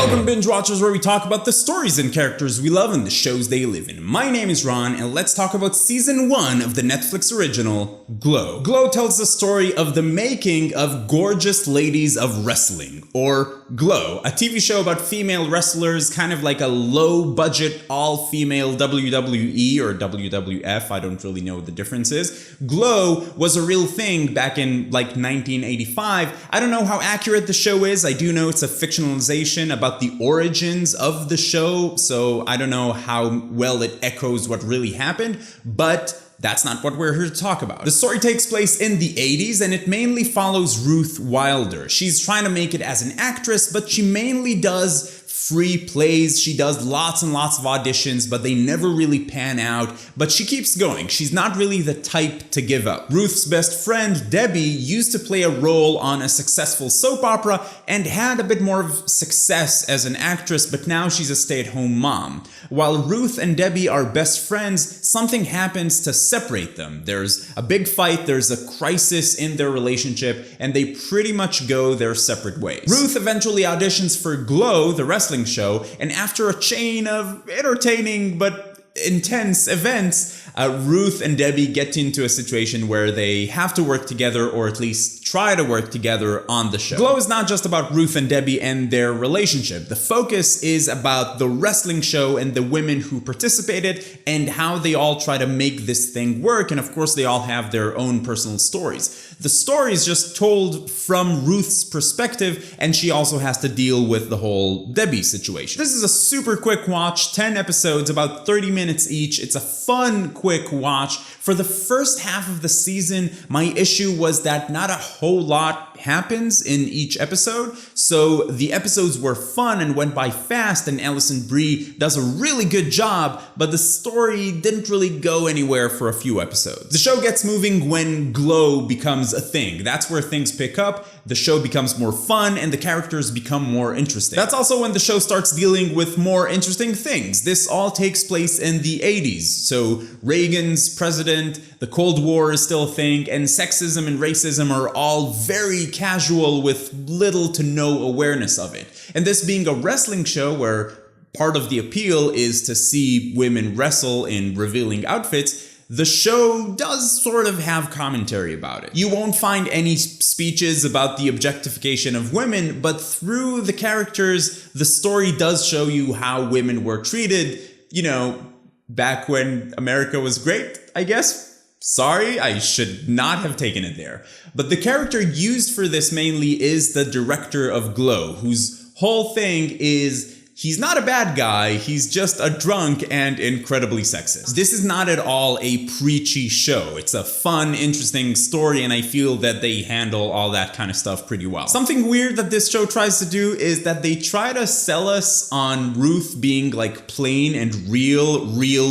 Welcome Binge Watchers, where we talk about the stories and characters we love and the shows they live in. My name is Ron, and let's talk about Season 1 of the Netflix original, Glow. Glow tells the story of the making of Gorgeuos Ladies of Wrestling, or Glow, a TV show about female wrestlers, kind of like a low-budget, all-female WWE or WWF, I don't really know what the difference is. Glow was a real thing back in like 1985. I don't know how accurate the show is. I do know it's a fictionalization about the origins of the show, so I don't know how well it echoes what really happened, but that's not what we're here to talk about. The story takes place in the 80s, and it mainly follows Ruth Wilder. She's trying to make it as an actress, but she mainly does free plays. She does lots and lots of auditions, but they never really pan out. But she keeps going. She's not really the type to give up. Ruth's best friend, Debbie, used to play a role on a successful soap opera and had a bit more of success as an actress, but now she's a stay-at-home mom. While Ruth and Debbie are best friends, something happens to separate them. There's a big fight, there's a crisis in their relationship, and they pretty much go their separate ways. Ruth eventually auditions for Glow, the wrestling show, and after a chain of entertaining but intense events, Ruth and Debbie get into a situation where they have to work together, or at least try to work together on the show. Glow is not just about Ruth and Debbie and their relationship. The focus is about the wrestling show and the women who participated and how they all try to make this thing work, and of course they all have their own personal stories. The story is just told from Ruth's perspective, and she also has to deal with the whole Debbie situation. This is a super quick watch, 10 episodes, about 30 minutes each. It's a fun, quick watch. For the first half of the season, my issue was that not a whole lot happens in each episode, so the episodes were fun and went by fast, and Alison Brie does a really good job, but the story didn't really go anywhere for a few episodes. The show gets moving when Glow becomes a thing. That's where things pick up, the show becomes more fun, and the characters become more interesting. That's also when the show starts dealing with more interesting things. This all takes place in the 80s, so Reagan's president, the Cold War is still a thing, and sexism and racism are all very casual with little to no awareness of it. And this being a wrestling show where part of the appeal is to see women wrestle in revealing outfits, the show does sort of have commentary about it. You won't find any speeches about the objectification of women, but through the characters, the story does show you how women were treated, you know, back when America was great, I guess. Sorry, I should not have taken it there. But the character used for this mainly is the director of Glow, whose whole thing is he's not a bad guy, he's just a drunk and incredibly sexist. This is not at all a preachy show. It's a fun, interesting story, and I feel that they handle all that kind of stuff pretty well. Something weird that this show tries to do is that they try to sell us on Ruth being like plain and real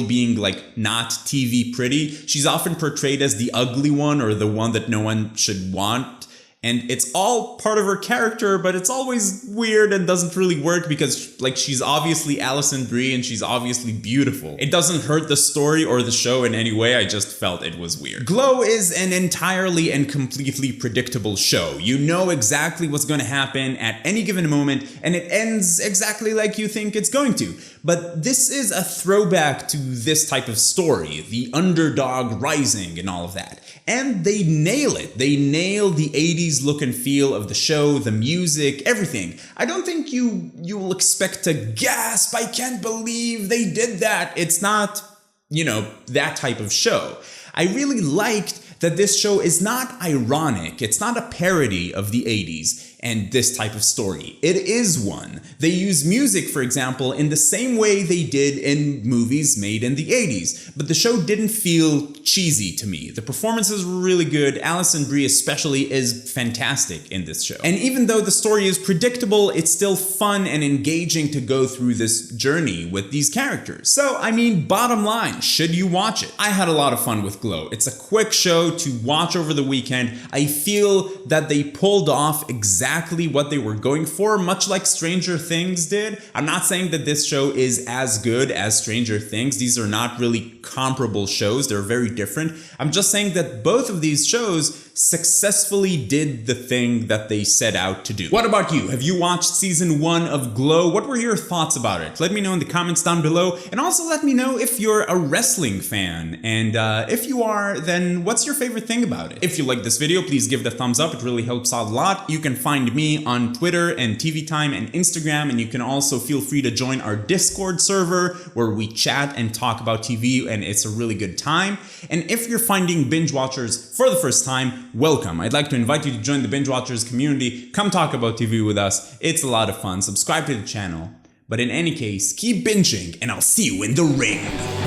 being like not TV pretty. She's often portrayed as the ugly one or the one that no one should want. And it's all part of her character, but it's always weird and doesn't really work because, like, she's obviously Alison Brie and she's obviously beautiful. It doesn't hurt the story or the show in any way, I just felt it was weird. Glow is an entirely and completely predictable show. You know exactly what's going to happen at any given moment, and it ends exactly like you think it's going to. But this is a throwback to this type of story, the underdog rising and all of that. And they nail it. They nail the 80s look and feel of the show, the music, everything. I don't think you will expect to gasp, I can't believe they did that. It's not, you know, that type of show. I really liked that this show is not ironic. It's not a parody of the 80s and this type of story. It is one. They use music, for example, in the same way they did in movies made in the 80s, but the show didn't feel cheesy to me. The performances were really good. Alison Brie especially is fantastic in this show. And even though the story is predictable, it's still fun and engaging to go through this journey with these characters. So, I mean, bottom line, should you watch it? I had a lot of fun with Glow. It's a quick show to watch over the weekend. I feel that they pulled off exactly what they were going for, much like Stranger Things did. I'm not saying that this show is as good as Stranger Things. These are not really comparable shows. They're very different. I'm just saying that both of these shows successfully did the thing that they set out to do. What about you? Have you watched season 1 of Glow? What were your thoughts about it? Let me know in the comments down below, and also let me know if you're a wrestling fan, and if you are, then what's your favorite thing about it? If you like this video, please give it a thumbs up. It really helps out a lot. You can find me on Twitter and TV Time and Instagram, and you can also feel free to join our Discord server where we chat and talk about TV, and it's a really good time. And if you're finding binge watchers for the first time, welcome. I'd like to invite you to join the binge watchers community. Come talk about TV with us. It's a lot of fun. Subscribe to the channel. But in any case, keep binging, and I'll see you in the ring.